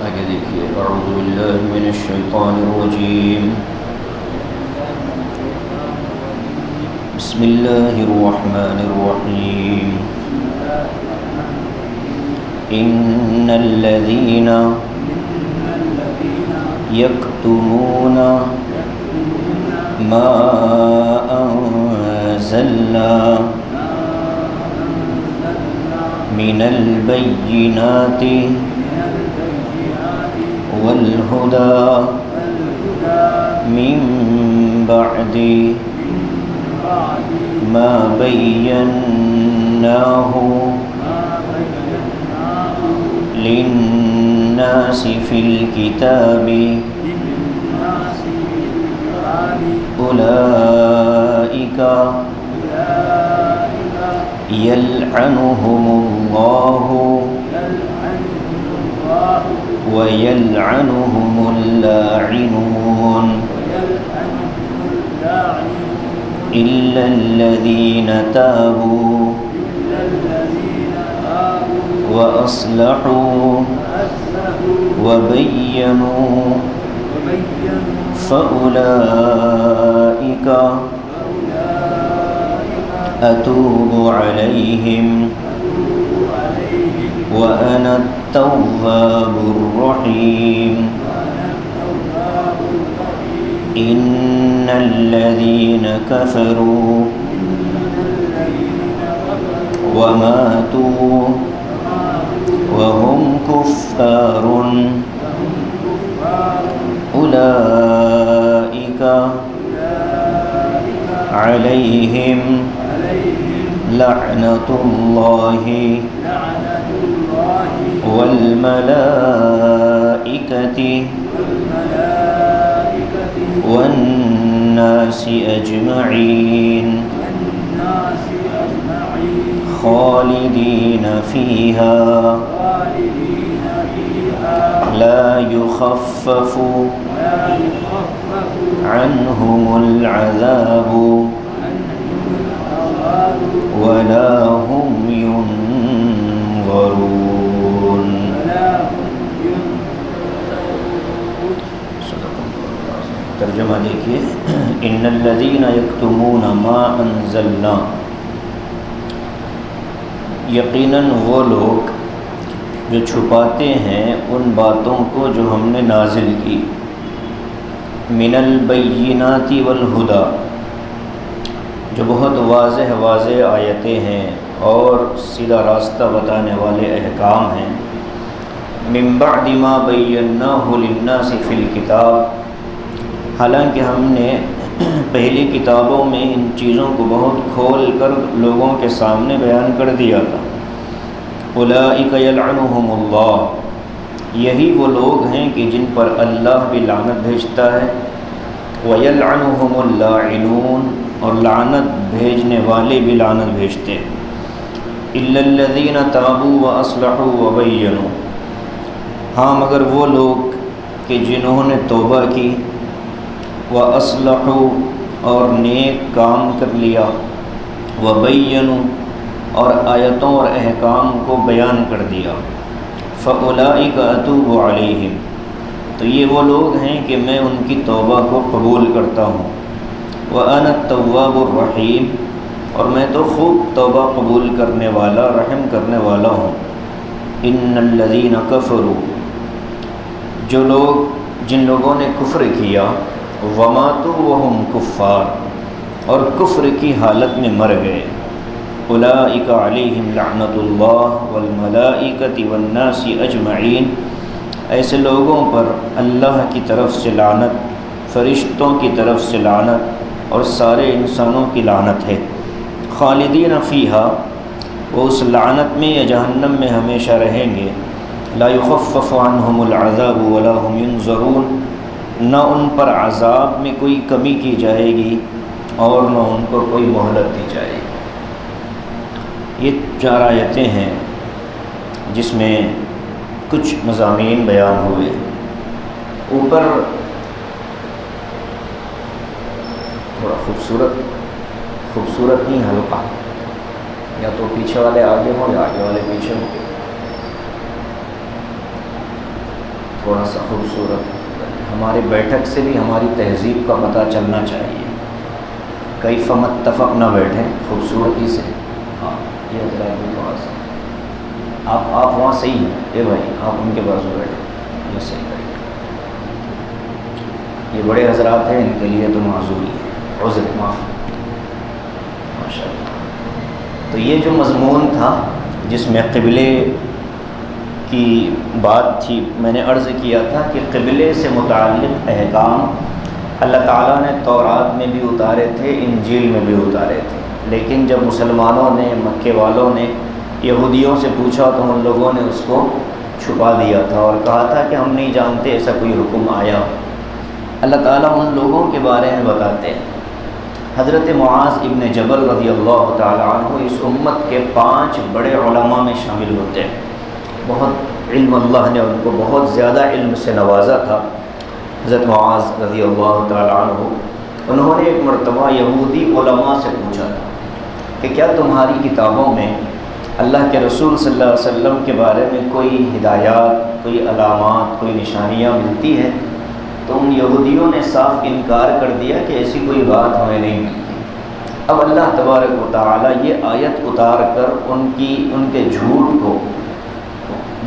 آگے دیکھیے اعوذ باللہ من الشیطان الرجیم بسم اللہ الرحمن الرحیم ان الذین یکتمون ما انزلنا من البینات والهدى من بعد ما بيناه للناس في الكتاب أولئك يلعنهم الله ويلعنهم اللاعنون إلا الذين تابوا وأصلحوا وبينوا فأولئك أتوب عليهم وأنا التواب الرحيم إن الذين كفروا وماتوا وهم كفار أولئك عليهم لعنة الله والملائكة والناس أجمعين خالدين فيها لا يخفف عنهم العذاب ولا هم ينظرون. ترجمہ دیکھیے ان الذین یکتمون ما انزلنا، یقیناً وہ لوگ جو چھپاتے ہیں ان باتوں کو جو ہم نے نازل کی، من البینات والہدی، جو بہت واضح آیتیں ہیں اور سیدھا راستہ بتانے والے احکام ہیں، من بعد ما بیناہ للناس فی الکتاب، حالانکہ ہم نے پہلی کتابوں میں ان چیزوں کو بہت کھول کر لوگوں کے سامنے بیان کر دیا تھا. اولئک یلعنہم اللہ، یہی وہ لوگ ہیں کہ جن پر اللہ بھی لعنت بھیجتا ہے، ویلعنہم اللاعنون، اور لعنت بھیجنے والے بھی لعنت بھیجتے ہیں. الا الذین تابوا واصلحوا وبینوا، ہاں مگر وہ لوگ کہ جنہوں نے توبہ کی، وَأَصْلَحُوا، اور نیک کام کر لیا، وَبَيَّنُوا، اور آیتوں اور احکام کو بیان کر دیا، فَأُولَئِكَ أَتُوبُ عَلَيْهِمْ، تو یہ وہ لوگ ہیں کہ میں ان کی توبہ کو قبول کرتا ہوں. وَأَنَا التَّوَّابُ الرَّحِيمُ، اور میں تو خوب توبہ قبول کرنے والا، رحم کرنے والا ہوں. إِنَّ الَّذِينَ كَفَرُوا، جو لوگ جن لوگوں نے کفر کیا، وَمَاتُوا وَهُمْ كُفَّارٌ، اور کفر کی حالت میں مر گئے، أُولَئِكَ عَلَيْهِمْ لَعْنَةُ اللَّهِ وَالْمَلَائِكَةِ وَالنَّاسِ أَجْمَعِينَ، ایسے لوگوں پر اللہ کی طرف سے لعنت، فرشتوں کی طرف سے لعنت، اور سارے انسانوں کی لعنت ہے. خالدین فیہا، وہ اس لعنت میں یا جہنم میں ہمیشہ رہیں گے. لا یخفف عنہم العذاب ولا هم ينظرون، نہ ان پر عذاب میں کوئی کمی کی جائے گی اور نہ ان کو کوئی مہلت دی جائے گی. یہ 4 آیتیں ہیں جس میں کچھ مضامین بیان ہوئے. اوپر تھوڑا خوبصورت نہیں ہلکا، یا تو پیچھے والے آگے ہوں یا آگے والے پیچھے ہوں. تھوڑا سا خوبصورت، ہماری بیٹھک سے بھی ہماری تہذیب کا پتہ چلنا چاہیے، کیف متفق نہ بیٹھیں خوبصورتی سے۔ ہاں یہ حضرات بھی تھوڑا سا آپ وہاں صحیح ہیں، اے بھائی آپ ان کے بازو بیٹھیں، یہ صحیح طریقہ۔ یہ بڑے حضرات ہیں، ان کے لیے تو معذوری ہے، عذر معاف ماشاء اللہ۔ تو یہ جو مضمون تھا جس میں قبلے کی بات تھی، میں نے عرض کیا تھا کہ قبلے سے متعلق احکام اللہ تعالیٰ نے تورات میں بھی اتارے تھے، انجیل میں بھی اتارے تھے، لیکن جب مسلمانوں نے، مکے والوں نے یہودیوں سے پوچھا تو ان لوگوں نے اس کو چھپا دیا تھا اور کہا تھا کہ ہم نہیں جانتے ایسا کوئی حکم آیا۔ اللہ تعالیٰ ان لوگوں کے بارے میں بتاتے ہیں۔ حضرت معاذ ابن جبل رضی اللہ تعالیٰ عنہ اس امت کے 5 بڑے علماء میں شامل ہوتے ہیں۔ بہت علم، اللہ نے ان کو بہت زیادہ علم سے نوازا تھا۔ حضرت معاذ رضی اللہ تعالیٰ عنہ، انہوں نے ایک مرتبہ یہودی علماء سے پوچھا تھا کہ کیا تمہاری کتابوں میں اللہ کے رسول صلی اللہ علیہ وسلم کے بارے میں کوئی ہدایات، کوئی علامات، کوئی نشانیاں ملتی ہیں؟ تو ان یہودیوں نے صاف انکار کر دیا کہ ایسی کوئی بات ہمیں نہیں ملتی۔ اب اللہ تبارک و تعالیٰ یہ آیت اتار کر ان کے جھوٹ کو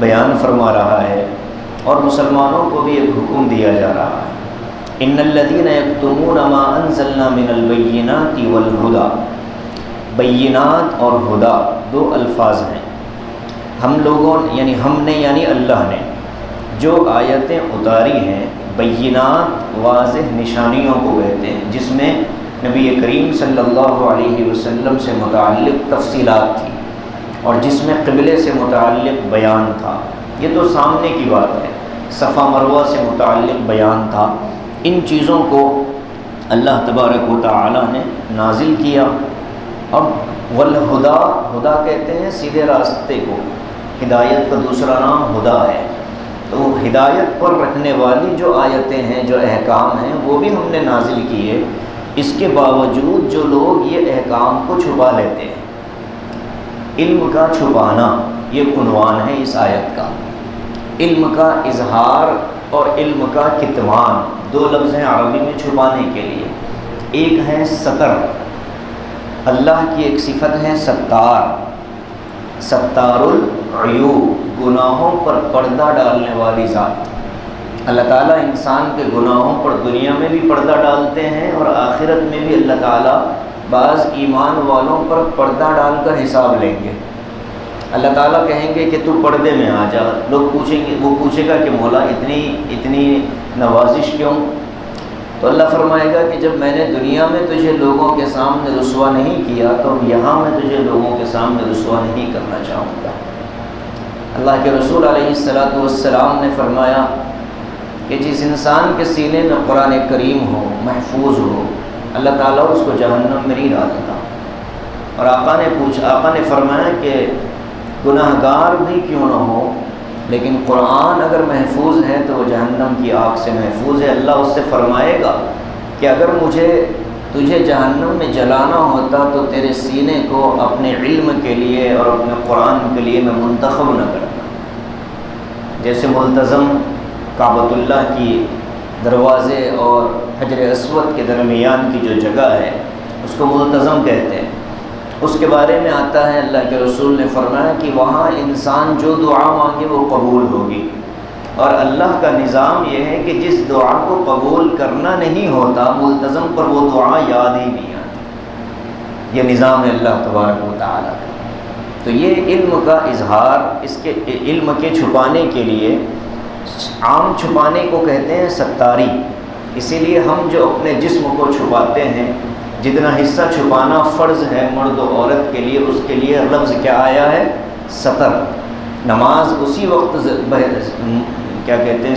بیان فرما رہا ہے، اور مسلمانوں کو بھی ایک حکم دیا جا رہا ہے۔ ان الذین یکتمون ما انزلنا من البینات والہدی، بینات اور ہدا 2 الفاظ ہیں۔ ہم لوگوں یعنی ہم نے، یعنی اللہ نے جو آیتیں اتاری ہیں، بینات واضح نشانیوں کو کہتے ہیں، جس میں نبی کریم صلی اللہ علیہ وسلم سے متعلق تفصیلات تھی اور جس میں قبلے سے متعلق بیان تھا۔ یہ تو سامنے کی بات ہے، صفا مروہ سے متعلق بیان تھا۔ ان چیزوں کو اللہ تبارک و تعالی نے نازل کیا۔ اب والہدا، ہدا کہتے ہیں سیدھے راستے کو، ہدایت کا دوسرا نام ہدا ہے۔ تو ہدایت پر رکھنے والی جو آیتیں ہیں، جو احکام ہیں، وہ بھی ہم نے نازل کیے۔ اس کے باوجود جو لوگ یہ احکام کو چھپا لیتے ہیں، علم کا چھپانا یہ عنوان ہے اس آیت کا۔ علم کا اظہار اور علم کا کتمان 2 لفظ ہیں عربی میں چھپانے کے لیے۔ ایک ہے ستر، اللہ کی ایک صفت ہے ستار، ستار العیوب، گناہوں پر پردہ ڈالنے والی ذات۔ اللہ تعالیٰ انسان کے گناہوں پر دنیا میں بھی پردہ ڈالتے ہیں، اور آخرت میں بھی اللہ تعالیٰ بعض ایمان والوں پر پردہ ڈال کر حساب لیں گے۔ اللہ تعالیٰ کہیں گے کہ تو پردے میں آ جا، لوگ پوچھیں گے، وہ پوچھے گا کہ مولا اتنی نوازش کیوں؟ تو اللہ فرمائے گا کہ جب میں نے دنیا میں تجھے لوگوں کے سامنے رسوا نہیں کیا، تو یہاں میں تجھے لوگوں کے سامنے رسوا نہیں کرنا چاہوں گا۔ اللہ کے رسول علیہ السلام نے فرمایا کہ جس انسان کے سینے میں قرآن کریم ہو، محفوظ ہو، اللہ تعالیٰ اس کو جہنم میں نہیں ڈالتا۔ اور آقا نے فرمایا کہ گناہ گار بھی کیوں نہ ہو، لیکن قرآن اگر محفوظ ہے تو وہ جہنم کی آگ سے محفوظ ہے۔ اللہ اس سے فرمائے گا کہ اگر تجھے جہنم میں جلانا ہوتا تو تیرے سینے کو اپنے علم کے لیے اور اپنے قرآن کے لیے میں منتخب نہ کرتا۔ جیسے ملتزم کعبۃ اللہ کی دروازے اور حجر اسود کے درمیان کی جو جگہ ہے اس کو ملتزم کہتے ہیں۔ اس کے بارے میں آتا ہے، اللہ کے رسول نے فرمایا کہ وہاں انسان جو دعا مانگے وہ قبول ہوگی، اور اللہ کا نظام یہ ہے کہ جس دعا کو قبول کرنا نہیں ہوتا، ملتزم پر وہ دعا یاد ہی نہیں آتی۔ یہ نظام ہے اللہ تبارک و تعالیٰ کا۔ تو یہ علم کا اظہار، اس کے علم کے چھپانے کے لیے، عام چھپانے کو کہتے ہیں ستاری۔ اسی لیے ہم جو اپنے جسم کو چھپاتے ہیں، جتنا حصہ چھپانا فرض ہے مرد و عورت کے لیے، اس کے لیے لفظ کیا آیا ہے؟ ستر۔ نماز اسی وقت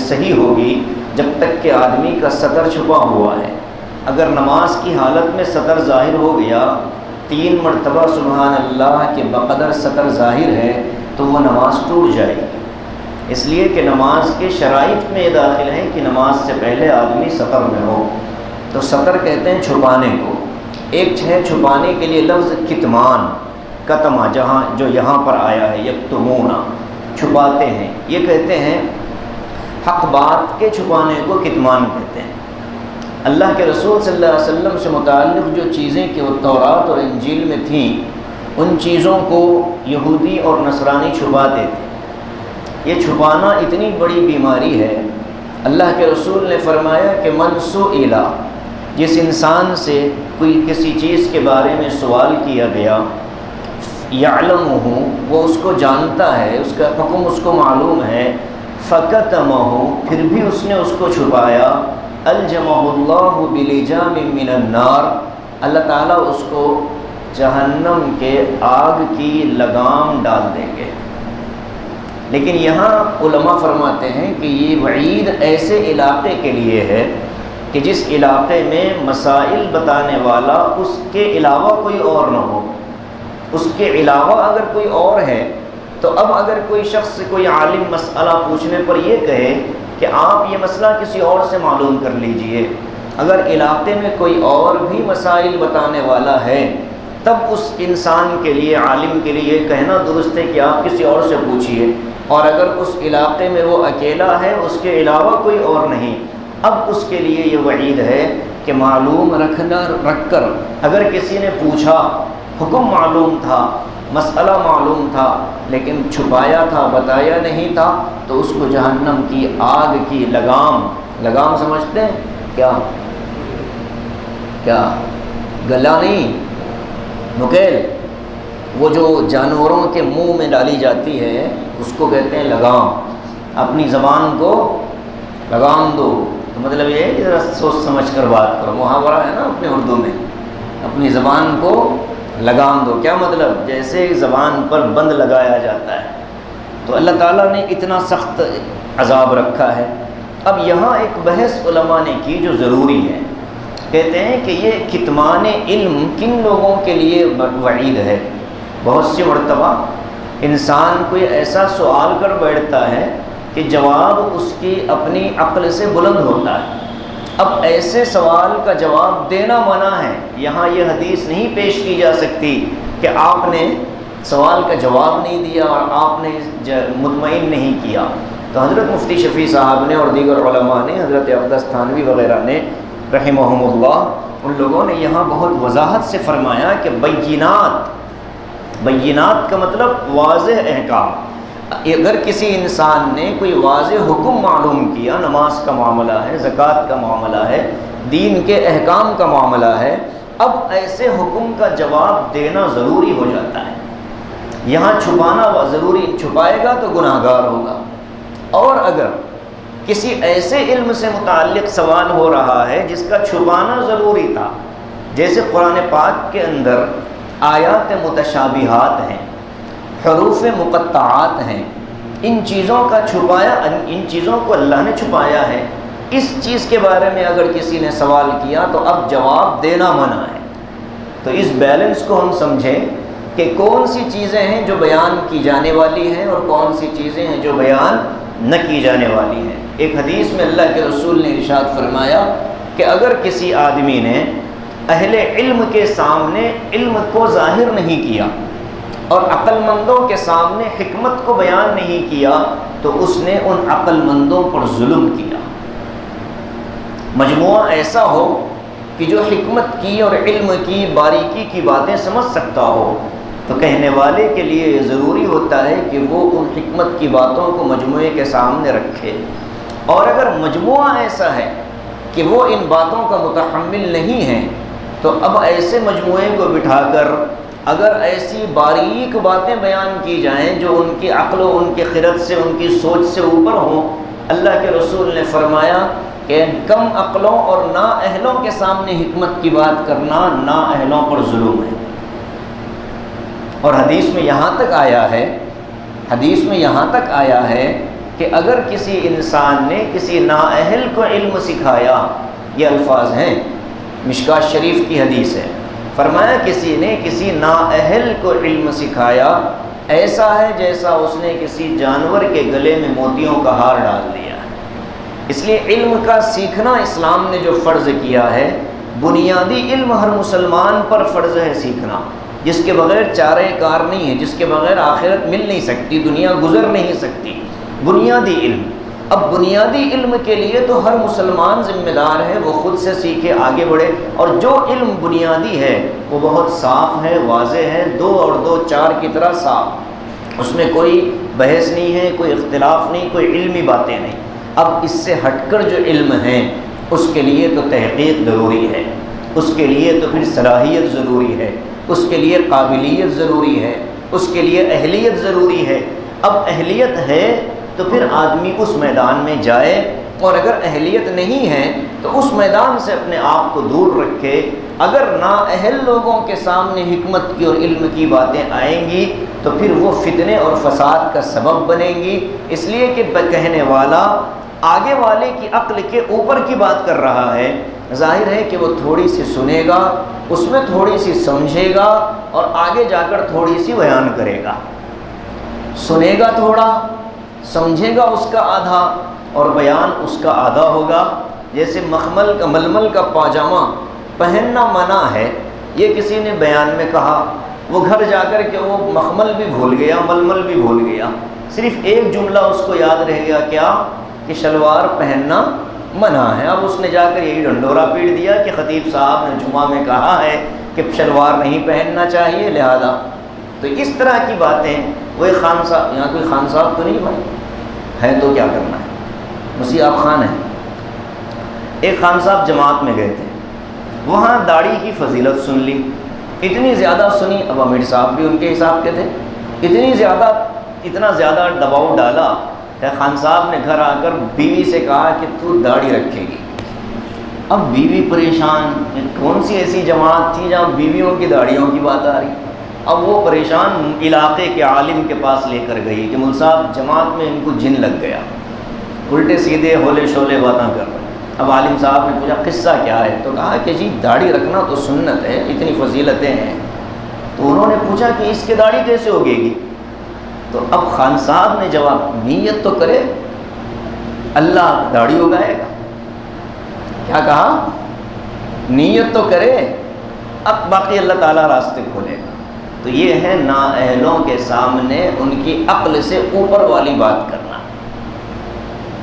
صحیح ہوگی جب تک کہ آدمی کا ستر چھپا ہوا ہے۔ اگر نماز کی حالت میں ستر ظاہر ہو گیا، 3 مرتبہ سبحان اللہ کے بقدر ستر ظاہر ہے، تو وہ نماز ٹوٹ جائے گی۔ اس لیے کہ نماز کے شرائط میں یہ داخل ہے کہ نماز سے پہلے آدمی ستر میں ہو۔ تو ستر کہتے ہیں چھپانے کو۔ ایک ہے چھپانے کے لیے لفظ کتمان، کتما، جو یہاں پر آیا ہے، یکتمون، چھپاتے ہیں۔ یہ کہتے ہیں حق بات کے چھپانے کو کتمان کہتے ہیں۔ اللہ کے رسول صلی اللہ علیہ وسلم سے متعلق جو چیزیں کہ وہ تورات اور انجیل میں تھیں، ان چیزوں کو یہودی اور نصرانی چھپاتے تھے۔ یہ چھپانا اتنی بڑی بیماری ہے۔ اللہ کے رسول نے فرمایا کہ من سئل، جس انسان سے کوئی کسی چیز کے بارے میں سوال کیا گیا، یعلمہ، وہ اس کو جانتا ہے، اس کا حکم اس کو معلوم ہے، فکتمہ، پھر بھی اس نے اس کو چھپایا، الجمہ اللہ بلجام من النار، اللہ تعالیٰ اس کو جہنم کے آگ کی لگام ڈال دیں گے۔ لیکن یہاں علماء فرماتے ہیں کہ یہ وعید ایسے علاقے کے لیے ہے کہ جس علاقے میں مسائل بتانے والا اس کے علاوہ کوئی اور نہ ہو۔ اس کے علاوہ اگر کوئی اور ہے تو اب اگر کوئی شخص کوئی عالم مسئلہ پوچھنے پر یہ کہے کہ آپ یہ مسئلہ کسی اور سے معلوم کر لیجئے، اگر علاقے میں کوئی اور بھی مسائل بتانے والا ہے تب اس انسان کے لیے، عالم کے لیے یہ کہنا درست ہے کہ آپ کسی اور سے پوچھئے، اور اگر اس علاقے میں وہ اکیلا ہے، اس کے علاوہ کوئی اور نہیں، اب اس کے لیے یہ وعید ہے کہ معلوم رکھ کر اگر کسی نے پوچھا، حکم معلوم تھا، مسئلہ معلوم تھا، لیکن چھپایا تھا، بتایا نہیں تھا، تو اس کو جہنم کی آگ کی لگام سمجھتے ہیں کیا گلا نہیں، نکیل، وہ جو جانوروں کے منہ میں ڈالی جاتی ہے اس کو کہتے ہیں لگام۔ اپنی زبان کو لگام دو، تو مطلب یہ ہے کہ ذرا سوچ سمجھ کر بات کرو، محاورہ ہے نا اپنے اردو میں، اپنی زبان کو لگام دو، کیا مطلب؟ جیسے زبان پر بند لگایا جاتا ہے۔ تو اللہ تعالیٰ نے اتنا سخت عذاب رکھا ہے۔ اب یہاں ایک بحث علماء نے کی جو ضروری ہے، کہتے ہیں کہ یہ کتمان علم کن لوگوں کے لیے وعید ہے؟ بہت سی مرتبہ انسان کوئی ایسا سوال کر بیٹھتا ہے کہ جواب اس کی اپنی عقل سے بلند ہوتا ہے۔ اب ایسے سوال کا جواب دینا منع ہے، یہاں یہ حدیث نہیں پیش کی جا سکتی کہ آپ نے سوال کا جواب نہیں دیا اور آپ نے مطمئن نہیں کیا۔ تو حضرت مفتی شفیع صاحب نے اور دیگر علماء نے، حضرت اقدس تھانوی وغیرہ نے رحمہم اللہ، ان لوگوں نے یہاں بہت وضاحت سے فرمایا کہ بینات کا مطلب واضح احکام۔ اگر کسی انسان نے کوئی واضح حکم معلوم کیا، نماز کا معاملہ ہے، زکوٰۃ کا معاملہ ہے، دین کے احکام کا معاملہ ہے، اب ایسے حکم کا جواب دینا ضروری ہو جاتا ہے۔ یہاں چھپانا ضروری، چھپائے گا تو گناہ گار ہوگا۔ اور اگر کسی ایسے علم سے متعلق سوال ہو رہا ہے جس کا چھپانا ضروری تھا، جیسے قرآن پاک کے اندر آیات متشابہات ہیں، حروف مقطعات ہیں، ان چیزوں کا چھپایا، ان چیزوں کو اللہ نے چھپایا ہے، اس چیز کے بارے میں اگر کسی نے سوال کیا تو اب جواب دینا منع ہے۔ تو اس بیلنس کو ہم سمجھیں کہ کون سی چیزیں ہیں جو بیان کی جانے والی ہیں اور کون سی چیزیں ہیں جو بیان نہ کی جانے والی ہیں۔ ایک حدیث میں اللہ کے رسول نے ارشاد فرمایا کہ اگر کسی آدمی نے اہل علم کے سامنے علم کو ظاہر نہیں کیا اور عقل مندوں کے سامنے حکمت کو بیان نہیں کیا تو اس نے ان عقل مندوں پر ظلم کیا۔ مجموعہ ایسا ہو کہ جو حکمت کی اور علم کی باریکی کی باتیں سمجھ سکتا ہو، تو کہنے والے کے لیے یہ ضروری ہوتا ہے کہ وہ ان حکمت کی باتوں کو مجموعے کے سامنے رکھے۔ اور اگر مجموعہ ایسا ہے کہ وہ ان باتوں کا متحمل نہیں ہے تو اب ایسے مجموعے کو بٹھا کر اگر ایسی باریک باتیں بیان کی جائیں جو ان کی عقل و ان کی خرد سے، ان کی سوچ سے اوپر ہوں، اللہ کے رسول نے فرمایا کہ کم عقلوں اور نااہلوں کے سامنے حکمت کی بات کرنا نااہلوں پر ظلم ہے۔ اور حدیث میں یہاں تک آیا ہے کہ اگر کسی انسان نے کسی نااہل کو علم سکھایا، یہ الفاظ ہیں، مشکوٰۃ شریف کی حدیث ہے، فرمایا کسی نے کسی نااہل کو علم سکھایا، ایسا ہے جیسا اس نے کسی جانور کے گلے میں موتیوں کا ہار ڈال دیا۔ اس لیے علم کا سیکھنا اسلام نے جو فرض کیا ہے، بنیادی علم ہر مسلمان پر فرض ہے سیکھنا، جس کے بغیر چارہ کار نہیں ہے، جس کے بغیر آخرت مل نہیں سکتی، دنیا گزر نہیں سکتی۔ بنیادی علم اب بنیادی علم کے لیے تو ہر مسلمان ذمہ دار ہے، وہ خود سے سیکھے، آگے بڑھے، اور جو علم بنیادی ہے وہ بہت صاف ہے، واضح ہے، 2 اور 2 4 کی طرح صاف، اس میں کوئی بحث نہیں ہے، کوئی اختلاف نہیں، کوئی علمی باتیں نہیں۔ اب اس سے ہٹ کر جو علم ہے اس کے لیے تو تحقیق ضروری ہے، اس کے لیے تو پھر صلاحیت ضروری ہے، اس کے لیے قابلیت ضروری ہے، اس کے لیے اہلیت ضروری ہے۔ اب اہلیت ہے تو پھر آدمی اس میدان میں جائے، اور اگر اہلیت نہیں ہے تو اس میدان سے اپنے آپ کو دور رکھے۔ اگر نااہل لوگوں کے سامنے حکمت کی اور علم کی باتیں آئیں گی تو پھر وہ فتنے اور فساد کا سبب بنیں گی، اس لیے کہ کہنے والا آگے والے کی عقل کے اوپر کی بات کر رہا ہے، ظاہر ہے کہ وہ تھوڑی سی سنے گا، اس میں تھوڑی سی سمجھے گا، اور آگے جا کر تھوڑی سی بیان کرے گا۔ سنے گا تھوڑا، سمجھے گا اس کا آدھا، اور بیان اس کا آدھا ہوگا۔ جیسے ململ کا پاجامہ پہننا منع ہے، یہ کسی نے بیان میں کہا، وہ گھر جا کر کے وہ مخمل بھی بھول گیا، ململ بھی بھول گیا، صرف ایک جملہ اس کو یاد رہ گیا، کیا کہ شلوار پہننا منع ہے۔ اب اس نے جا کر یہی ڈنڈورا پیٹ دیا کہ خطیب صاحب نے جمعہ میں کہا ہے کہ شلوار نہیں پہننا چاہیے، لہذا۔ تو اس طرح کی باتیں، وہ خان صاحب، یہاں کوئی خان صاحب تو نہیں بھائی ہے، تو کیا کرنا ہے، مسیح آپ خان ہیں۔ ایک خان صاحب جماعت میں گئے تھے، وہاں داڑھی کی فضیلت سن لی، اتنی زیادہ سنی، اب امیر صاحب بھی ان کے حساب کے تھے، اتنا زیادہ دباؤ ڈالا کہ خان صاحب نے گھر آ کر بیوی سے کہا کہ تو داڑھی رکھے گی۔ اب بیوی پریشان، کون سی ایسی جماعت تھی جہاں بیویوں کی داڑھیوں کی بات آ رہی، اب وہ پریشان علاقے کے عالم کے پاس لے کر گئی کہ مول صاحب جماعت میں ان کو جن لگ گیا، الٹے سیدھے ہولے شولے باتیں کر رہے ہیں۔ اب عالم صاحب نے پوچھا قصہ کیا ہے، تو کہا کہ جی داڑھی رکھنا تو سنت ہے، اتنی فضیلتیں ہیں۔ تو انہوں نے پوچھا کہ اس کے داڑھی کیسے ہوگے گی؟ تو اب خان صاحب نے جواب، نیت تو کرے، اللہ داڑھی اگائے گا۔ کیا کہا؟ نیت تو کرے، اب باقی اللہ تعالیٰ راستے کھولے گا۔ تو یہ ہے نااہلوں کے سامنے ان کی عقل سے اوپر والی بات کرنا۔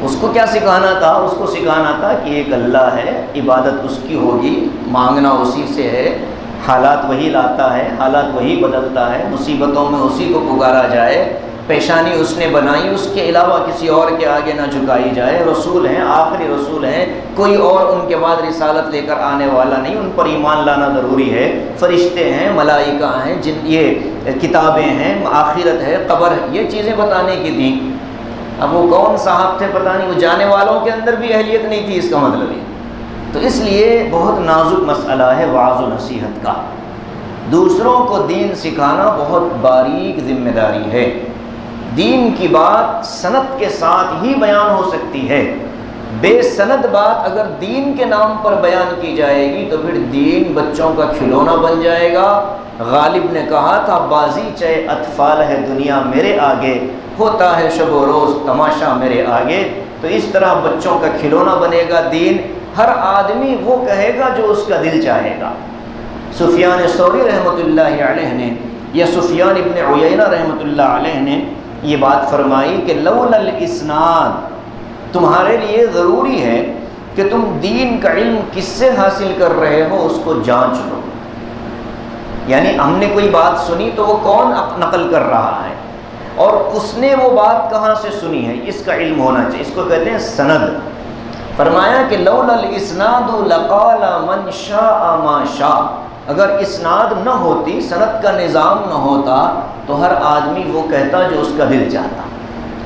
اس کو کیا سکھانا تھا؟ اس کو سکھانا تھا کہ ایک اللہ ہے، عبادت اس کی ہوگی، مانگنا اسی سے ہے، حالات وہی لاتا ہے، حالات وہی بدلتا ہے، مصیبتوں میں اسی کو پکارا جائے، پیشانی اس نے بنائی، اس کے علاوہ کسی اور کے آگے نہ جھکائی جائے، رسول ہیں، آخری رسول ہیں، کوئی اور ان کے بعد رسالت لے کر آنے والا نہیں، ان پر ایمان لانا ضروری ہے، فرشتے ہیں، ملائکہ ہیں، یہ کتابیں ہیں، آخرت ہے، قبر ہے، یہ چیزیں بتانے کی تھیں۔ اب وہ کون صاحب تھے پتہ نہیں، وہ جانے والوں کے اندر بھی اہلیت نہیں تھی، اس کا مطلب ہے۔ تو اس لیے بہت نازک مسئلہ ہے وعظ و نصیحت کا، دوسروں کو دین سکھانا بہت باریک ذمہ داری ہے۔ دین کی بات سند کے ساتھ ہی بیان ہو سکتی ہے، بے سند بات اگر دین کے نام پر بیان کی جائے گی تو پھر دین بچوں کا کھلونا بن جائے گا۔ غالب نے کہا تھا، بازی چاہے اطفال ہے دنیا میرے آگے، ہوتا ہے شب و روز تماشا میرے آگے۔ تو اس طرح بچوں کا کھلونا بنے گا دین، ہر آدمی وہ کہے گا جو اس کا دل چاہے گا۔ سفیان ثوری رحمۃ اللہ علیہ نے یا سفیان ابن عیینہ رحمۃ اللہ علیہ نے یہ بات فرمائی کہ لولا الاسناد، تمہارے لیے ضروری ہے کہ تم دین کا علم کس سے حاصل کر رہے ہو اس کو جانچ لو۔ یعنی ہم نے کوئی بات سنی تو وہ کون نقل کر رہا ہے، اور اس نے وہ بات کہاں سے سنی ہے، اس کا علم ہونا چاہیے، اس کو کہتے ہیں سند۔ فرمایا کہ لولا الاسناد لقال من شاء ما شاء، اگر اسناد نہ ہوتی، سند کا نظام نہ ہوتا تو ہر آدمی وہ کہتا جو اس کا دل چاہتا۔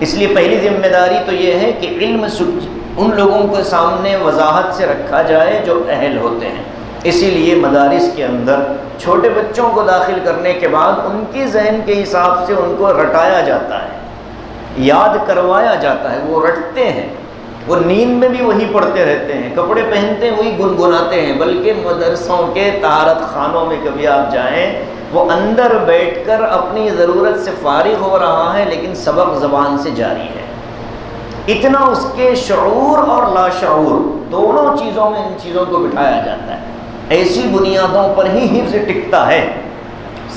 اس لیے پہلی ذمہ داری تو یہ ہے کہ علم ان لوگوں کے سامنے وضاحت سے رکھا جائے جو اہل ہوتے ہیں۔ اسی لیے مدارس کے اندر چھوٹے بچوں کو داخل کرنے کے بعد ان کی ذہن کے حساب سے ان کو رٹایا جاتا ہے، یاد کروایا جاتا ہے، وہ رٹتے ہیں، وہ نیند میں بھی وہی پڑھتے رہتے ہیں، کپڑے پہنتے ہیں وہی گنگناتے ہیں۔ بلکہ مدرسوں کے طہارت خانوں میں کبھی آپ جائیں، وہ اندر بیٹھ کر اپنی ضرورت سے فارغ ہو رہا ہے لیکن سبق زبان سے جاری ہے۔ اتنا اس کے شعور اور لاشعور دونوں چیزوں میں ان چیزوں کو بٹھایا جاتا ہے۔ ایسی بنیادوں پر ہی حفظ ٹکتا ہے۔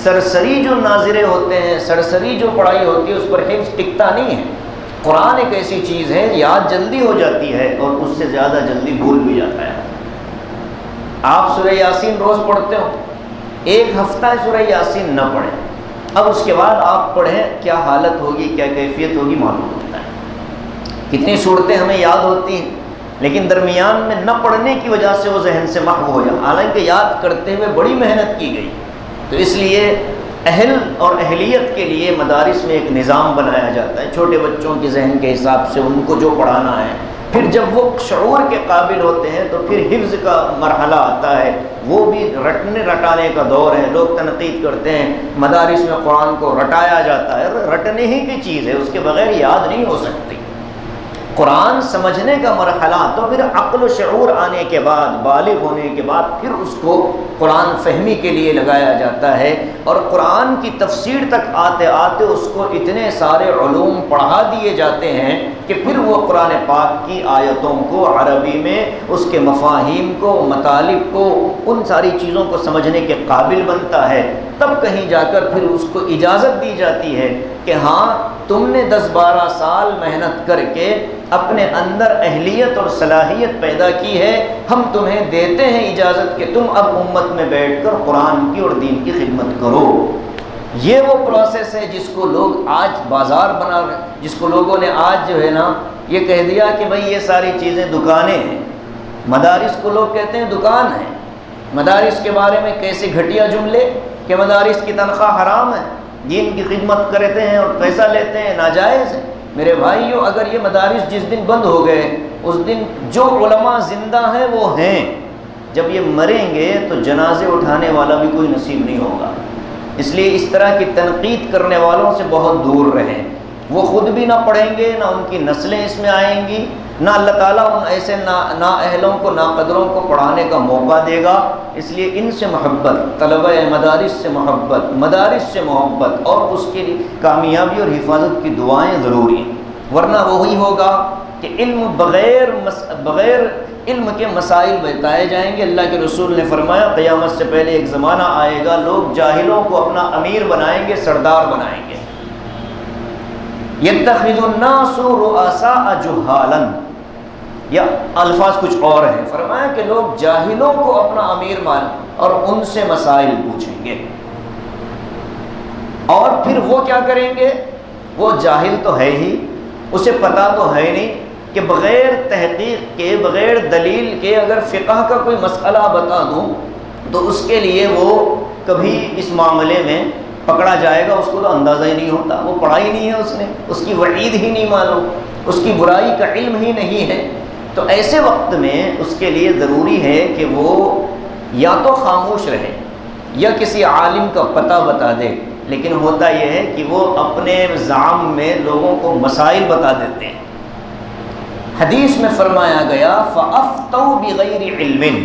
سرسری جو ناظرے ہوتے ہیں، سرسری جو پڑھائی ہوتی ہے، اس پر حفظ ٹکتا نہیں ہے۔ قرآن ایک ایسی چیز ہے یاد جلدی ہو جاتی ہے اور اس سے زیادہ جلدی بھول بھی جاتا ہے۔ آپ سورہ یاسین روز پڑھتے ہو، ایک ہفتہ سورہ یاسین نہ پڑھیں، اب اس کے بعد آپ پڑھیں، کیا حالت ہوگی، کیا کیفیت ہوگی معلوم ہوتا ہے۔ کتنی صورتیں ہمیں یاد ہوتی ہیں لیکن درمیان میں نہ پڑھنے کی وجہ سے وہ ذہن سے محو ہو جائے، حالانکہ یاد کرتے ہوئے بڑی محنت کی گئی۔ تو اس لیے اہل اور اہلیت کے لیے مدارس میں ایک نظام بنایا جاتا ہے، چھوٹے بچوں کے ذہن کے حساب سے ان کو جو پڑھانا ہے، پھر جب وہ شعور کے قابل ہوتے ہیں تو پھر حفظ کا مرحلہ آتا ہے، وہ بھی رٹنے رٹانے کا دور ہے۔ لوگ تنقید کرتے ہیں مدارس میں قرآن کو رٹایا جاتا ہے، رٹنے ہی کی چیز ہے، اس کے بغیر یاد نہیں ہو سکتی۔ قرآن سمجھنے کا مرحلہ تو پھر عقل و شعور آنے کے بعد، بالغ ہونے کے بعد پھر اس کو قرآن فہمی کے لیے لگایا جاتا ہے، اور قرآن کی تفسیر تک آتے آتے اس کو اتنے سارے علوم پڑھا دیے جاتے ہیں کہ پھر وہ قرآن پاک کی آیتوں کو عربی میں، اس کے مفاہیم کو، مطالب کو، ان ساری چیزوں کو سمجھنے کے قابل بنتا ہے۔ تب کہیں جا کر پھر اس کو اجازت دی جاتی ہے کہ ہاں تم نے 10-12 سال محنت کر کے اپنے اندر اہلیت اور صلاحیت پیدا کی ہے، ہم تمہیں دیتے ہیں اجازت کہ تم اب امت میں بیٹھ کر قرآن کی اور دین کی خدمت کرو۔ یہ وہ پروسیس ہے جس کو لوگ آج بازار بنا رہے، جس کو لوگوں نے آج جو ہے نا یہ کہہ دیا کہ بھئی یہ ساری چیزیں دکانیں ہیں۔ مدارس کو لوگ کہتے ہیں دکان ہے۔ مدارس کے بارے میں کیسے گھٹیا جملے کہ مدارس کی تنخواہ حرام ہے، دین کی خدمت کرتے ہیں اور پیسہ لیتے ہیں، ناجائز ہے۔ میرے بھائیو، اگر یہ مدارس جس دن بند ہو گئے اس دن جو علماء زندہ ہیں وہ ہیں، جب یہ مریں گے تو جنازے اٹھانے والا بھی کوئی نصیب نہیں ہوگا۔ اس لیے اس طرح کی تنقید کرنے والوں سے بہت دور رہیں۔ وہ خود بھی نہ پڑھیں گے، نہ ان کی نسلیں اس میں آئیں گی، نہ اللہ تعالیٰ ان ایسے نااہلوں کو، ناقدروں کو پڑھانے کا موقع دے گا۔ اس لیے ان سے محبت، طلبہ مدارس سے محبت، مدارس سے محبت، اور اس کے لیے کامیابی اور حفاظت کی دعائیں ضروری ہیں، ورنہ وہی ہوگا کہ علم بغیر علم کے مسائل بتائے جائیں گے۔ اللہ کے رسول نے فرمایا قیامت سے پہلے ایک زمانہ آئے گا، لوگ جاہلوں کو اپنا امیر بنائیں گے، سردار بنائیں گے۔ یتخذ الناس رؤساء جہالا، یا الفاظ کچھ اور ہیں، فرمایا کہ لوگ جاہلوں کو اپنا امیر مانیں اور ان سے مسائل پوچھیں گے، اور پھر وہ کیا کریں گے؟ وہ جاہل تو ہے ہی، اسے پتہ تو ہے نہیں کہ بغیر تحقیق کے، بغیر دلیل کے اگر فقہ کا کوئی مسئلہ بتا دوں تو اس کے لیے وہ کبھی اس معاملے میں پکڑا جائے گا، اس کو تو اندازہ ہی نہیں ہوتا، وہ پڑھا ہی نہیں ہے اس نے، اس کی وعید ہی نہیں معلوم، اس کی برائی کا علم ہی نہیں ہے۔ تو ایسے وقت میں اس کے لیے ضروری ہے کہ وہ یا تو خاموش رہے یا کسی عالم کا پتہ بتا دے، لیکن ہوتا یہ ہے کہ وہ اپنے زعم میں لوگوں کو مسائل بتا دیتے ہیں۔ حدیث میں فرمایا گیا فَأَفْتَوْا بِغَيْرِ عِلْمٍ،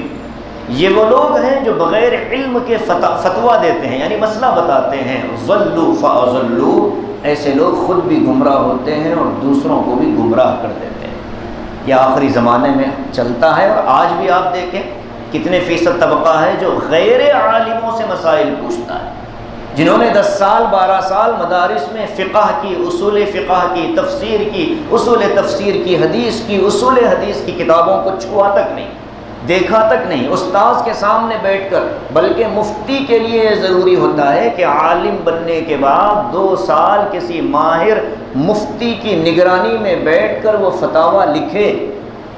یہ وہ لوگ ہیں جو بغیر علم کے فتویٰ دیتے ہیں، یعنی مسئلہ بتاتے ہیں۔ ضلوا فاضلوا، ایسے لوگ خود بھی گمراہ ہوتے ہیں اور دوسروں کو بھی گمراہ کر دیتے ہیں۔ یہ آخری زمانے میں چلتا ہے، اور آج بھی آپ دیکھیں کتنے فیصد طبقہ ہے جو غیر عالموں سے مسائل پوچھتا ہے، جنہوں نے 10 سال 12 سال مدارس میں فقہ کی، اصول فقہ کی، تفسیر کی، اصول تفسیر کی، حدیث کی، اصول حدیث کی کتابوں کو چھوا تک نہیں، دیکھا تک نہیں، استاذ کے سامنے بیٹھ کر۔ بلکہ مفتی کے لیے یہ ضروری ہوتا ہے کہ عالم بننے کے بعد 2 سال کسی ماہر مفتی کی نگرانی میں بیٹھ کر وہ فتاویٰ لکھے،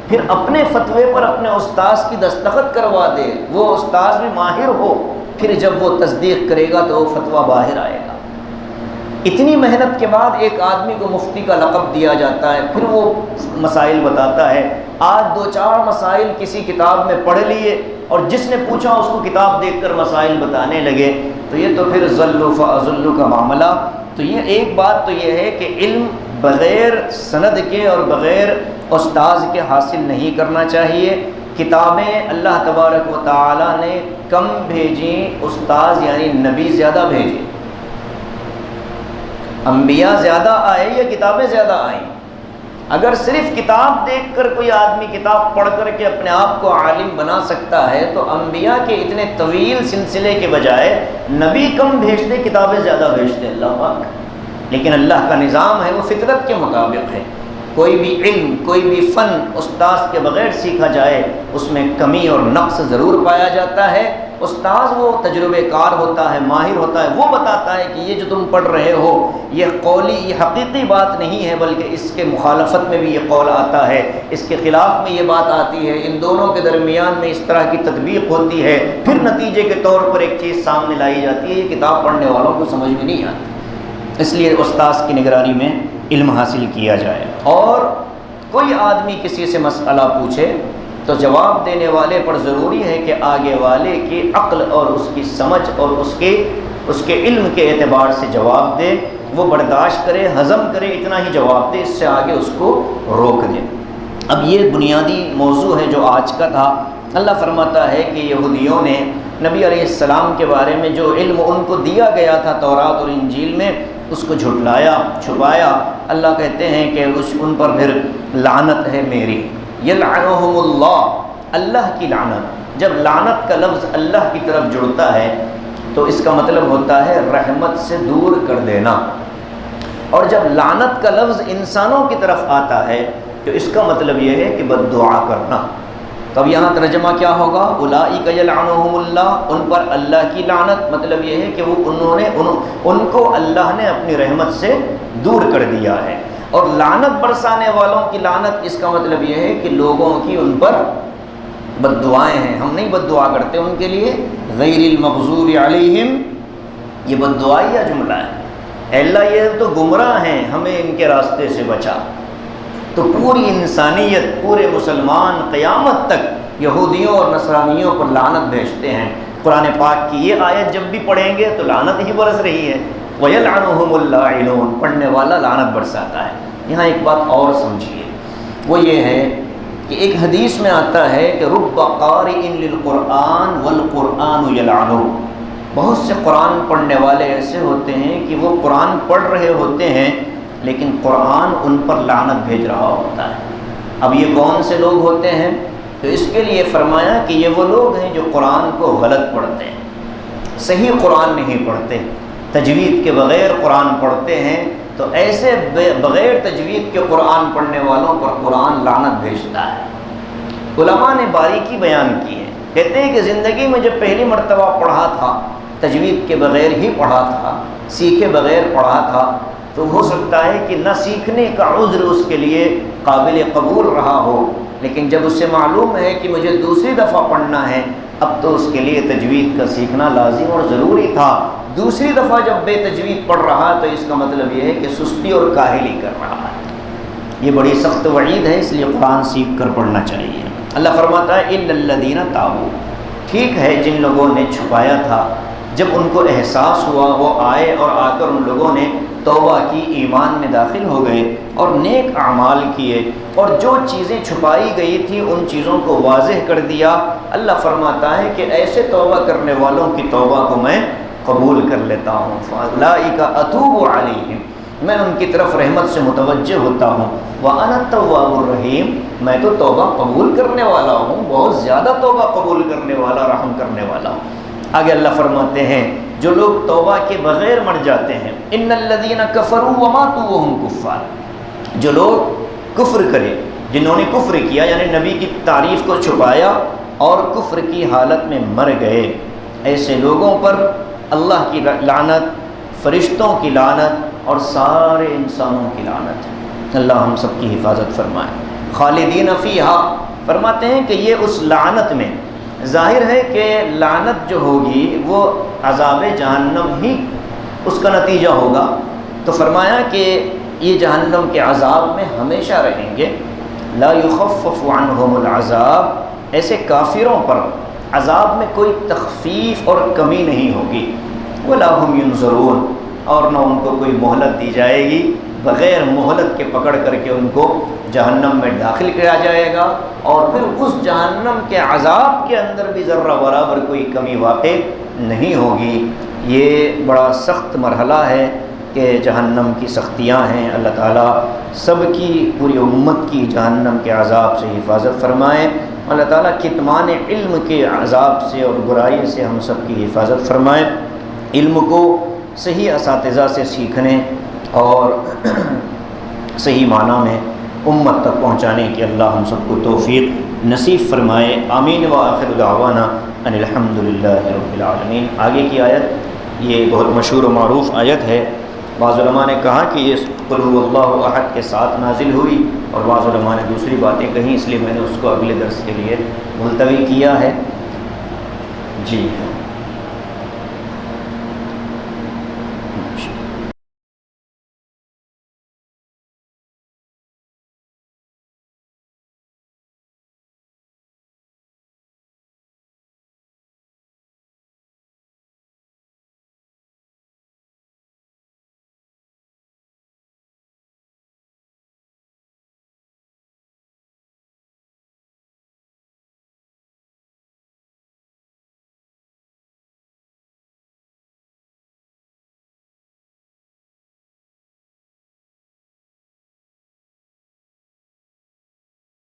پھر اپنے فتوے پر اپنے استاذ کی دستخط کروا دے، وہ استاذ بھی ماہر ہو، پھر جب وہ تصدیق کرے گا تو وہ فتویٰ باہر آئے گا۔ اتنی محنت کے بعد ایک آدمی کو مفتی کا لقب دیا جاتا ہے، پھر وہ مسائل بتاتا ہے۔ آج 2-4 مسائل کسی کتاب میں پڑھ لیے اور جس نے پوچھا اس کو کتاب دیکھ کر مسائل بتانے لگے، تو یہ تو پھر ضلوا فاضلوا کا معاملہ۔ تو یہ ایک بات تو یہ ہے کہ علم بغیر سند کے اور بغیر استاذ کے حاصل نہیں کرنا چاہیے۔ کتابیں اللہ تبارک و تعالی نے کم بھیجیں، استاذ یعنی نبی زیادہ بھیجے۔ انبیاء زیادہ آئے یا کتابیں زیادہ آئیں؟ اگر صرف کتاب دیکھ کر کوئی آدمی کتاب پڑھ کر کے اپنے آپ کو عالم بنا سکتا ہے تو انبیاء کے اتنے طویل سلسلے کے بجائے نبی کم بھیجتے، کتابیں زیادہ بھیجتے۔ اللہ پاک لیکن اللہ کا نظام ہے وہ فطرت کے مطابق ہے۔ کوئی بھی علم، کوئی بھی فن استاذ کے بغیر سیکھا جائے اس میں کمی اور نقص ضرور پایا جاتا ہے۔ استاذ وہ تجربے کار ہوتا ہے، ماہر ہوتا ہے، وہ بتاتا ہے کہ یہ جو تم پڑھ رہے ہو یہ قولی، یہ حقیقی بات نہیں ہے، بلکہ اس کے مخالفت میں بھی یہ قول آتا ہے، اس کے خلاف میں یہ بات آتی ہے، ان دونوں کے درمیان میں اس طرح کی تطبیق ہوتی ہے، پھر نتیجے کے طور پر ایک چیز سامنے لائی جاتی ہے۔ یہ کتاب پڑھنے والوں کو سمجھ میں نہیں آتی، اس لیے استاذ کی نگرانی میں علم حاصل کیا جائے۔ اور کوئی آدمی کسی سے مسئلہ پوچھے تو جواب دینے والے پر ضروری ہے کہ آگے والے کی عقل اور اس کی سمجھ اور اس کے علم کے اعتبار سے جواب دے، وہ برداشت کرے، ہضم کرے، اتنا ہی جواب دے، اس سے آگے اس کو روک دے۔ اب یہ بنیادی موضوع ہے جو آج کا تھا۔ اللہ فرماتا ہے کہ یہودیوں نے نبی علیہ السلام کے بارے میں جو علم ان کو دیا گیا تھا تورات اور انجیل میں، اس کو جھٹلایا، چھپایا۔ اللہ کہتے ہیں کہ ان پر پھر لعنت ہے میری، یلعنہم اللہ، اللہ کی لعنت۔ جب لعنت کا لفظ اللہ کی طرف جڑتا ہے تو اس کا مطلب ہوتا ہے رحمت سے دور کر دینا، اور جب لعنت کا لفظ انسانوں کی طرف آتا ہے تو اس کا مطلب یہ ہے کہ بد دعا کرنا۔ تو اب یہاں ترجمہ کیا ہوگا؟ اولئک یلعنہم اللہ، ان پر اللہ کی لعنت، مطلب یہ ہے کہ ان کو اللہ نے اپنی رحمت سے دور کر دیا ہے۔ اور لعنت برسانے والوں کی لعنت، اس کا مطلب یہ ہے کہ لوگوں کی ان پر بد دعائیں ہیں۔ ہم نہیں بد دعا کرتے ان کے لیے، غیر المغضوب علیہم، یہ بد دعائیہ جملہ ہے، اے اللہ یہ تو گمراہ ہیں، ہمیں ان کے راستے سے بچا۔ تو پوری انسانیت، پورے مسلمان قیامت تک یہودیوں اور نصرانیوں پر لعنت بھیجتے ہیں۔ قرآن پاک کی یہ آیت جب بھی پڑھیں گے تو لعنت ہی برس رہی ہے، وَيَلْعَنُهُمُ اللَّاعِنُونَ، پڑھنے والا لعنت برساتا ہے۔ یہاں ایک بات اور سمجھیے، وہ یہ ہے کہ ایک حدیث میں آتا ہے کہ رُبَّ قَارِئٍ لِلْقُرْآنِ وَالْقُرْآنُ يَلْعَنُهُ، بہت سے قرآن پڑھنے والے ایسے ہوتے ہیں کہ وہ قرآن پڑھ رہے ہوتے ہیں لیکن قرآن ان پر لعنت بھیج رہا ہوتا ہے۔ اب یہ کون سے لوگ ہوتے ہیں؟ تو اس کے لیے فرمایا کہ یہ وہ لوگ ہیں جو قرآن کو غلط پڑھتے ہیں، صحیح قرآن نہیں پڑھتے، تجوید کے بغیر قرآن پڑھتے ہیں۔ تو ایسے بغیر تجوید کے قرآن پڑھنے والوں پر قرآن لعنت بھیجتا ہے۔ علماء نے باریکی بیان کی ہے، کہتے ہیں کہ زندگی میں جب پہلی مرتبہ پڑھا تھا، تجوید کے بغیر ہی پڑھا تھا، سیکھے بغیر پڑھا تھا، تو ہو سکتا ہے کہ نہ سیکھنے کا عذر اس کے لیے قابل قبول رہا ہو، لیکن جب اس سے معلوم ہے کہ مجھے دوسری دفعہ پڑھنا ہے، اب تو اس کے لیے تجوید کا سیکھنا لازم اور ضروری تھا۔ دوسری دفعہ جب بے تجوید پڑھ رہا تو اس کا مطلب یہ ہے کہ سستی اور کاہلی کر رہا ہے۔ یہ بڑی سخت وعید ہے، اس لیے قرآن سیکھ کر پڑھنا چاہیے۔ اللہ فرماتا ہے اِلَّا الَّذِينَ تَابُوا، ٹھیک ہے جن لوگوں نے چھپایا تھا، جب ان کو احساس ہوا وہ آئے اور آ کر ان لوگوں نے توبہ کی، ایمان میں داخل ہو گئے اور نیک اعمال کیے، اور جو چیزیں چھپائی گئی تھی ان چیزوں کو واضح کر دیا۔ اللہ فرماتا ہے کہ ایسے توبہ کرنے والوں کی توبہ کو میں قبول کر لیتا ہوں۔ فَأُولَئِكَ أَتُوبُ عَلَيْهِمْ، میں ان کی طرف رحمت سے متوجہ ہوتا ہوں۔ وَأَنَا التَّوَّابُ الرَّحِيمُ، میں تو توبہ قبول کرنے والا ہوں، بہت زیادہ توبہ قبول کرنے والا، رحم کرنے والا ہوں۔ آگے اللہ فرماتے ہیں جو لوگ توبہ کے بغیر مر جاتے ہیں، ان الذین کفروا وماتوا وهم کفار، جو لوگ کفر کرے، جنہوں نے کفر کیا یعنی نبی کی تعریف کو چھپایا اور کفر کی حالت میں مر گئے، ایسے لوگوں پر اللہ کی لعنت، فرشتوں کی لعنت اور سارے انسانوں کی لعنت ہے۔ اللہ ہم سب کی حفاظت فرمائے۔ خالدین فیہا، فرماتے ہیں کہ یہ اس لعنت میں، ظاہر ہے کہ لعنت جو ہوگی وہ عذاب جہنم ہی اس کا نتیجہ ہوگا، تو فرمایا کہ یہ جہنم کے عذاب میں ہمیشہ رہیں گے۔ لا یخفف عنہم العذاب، ایسے کافروں پر عذاب میں کوئی تخفیف اور کمی نہیں ہوگی۔ ولا هم ینظرون، اور نہ ان کو کوئی مہلت دی جائے گی، بغیر مہلت کے پکڑ کر کے ان کو جہنم میں داخل کیا جائے گا، اور پھر اس جہنم کے عذاب کے اندر بھی ذرہ برابر کوئی کمی واقع نہیں ہوگی۔ یہ بڑا سخت مرحلہ ہے کہ جہنم کی سختیاں ہیں۔ اللہ تعالیٰ سب کی، پوری امت کی جہنم کے عذاب سے حفاظت فرمائے۔ اللہ تعالیٰ کتمان علم کے عذاب سے اور برائی سے ہم سب کی حفاظت فرمائے۔ علم کو صحیح اساتذہ سے سیکھنے اور صحیح معنی میں امت تک پہنچانے کی اللہ ہم سب کو توفیق نصیب فرمائے، آمین۔ وآخر دعوانا ان الحمد للہ رب العالمین۔ آگے کی آیت یہ بہت مشہور و معروف آیت ہے۔ بعض علماء نے کہا کہ یہ قل هو اللہ احد کے ساتھ نازل ہوئی، اور بعض علماء نے دوسری باتیں کہیں، اس لیے میں نے اس کو اگلے درس کے لیے ملتوی کیا ہے۔ جی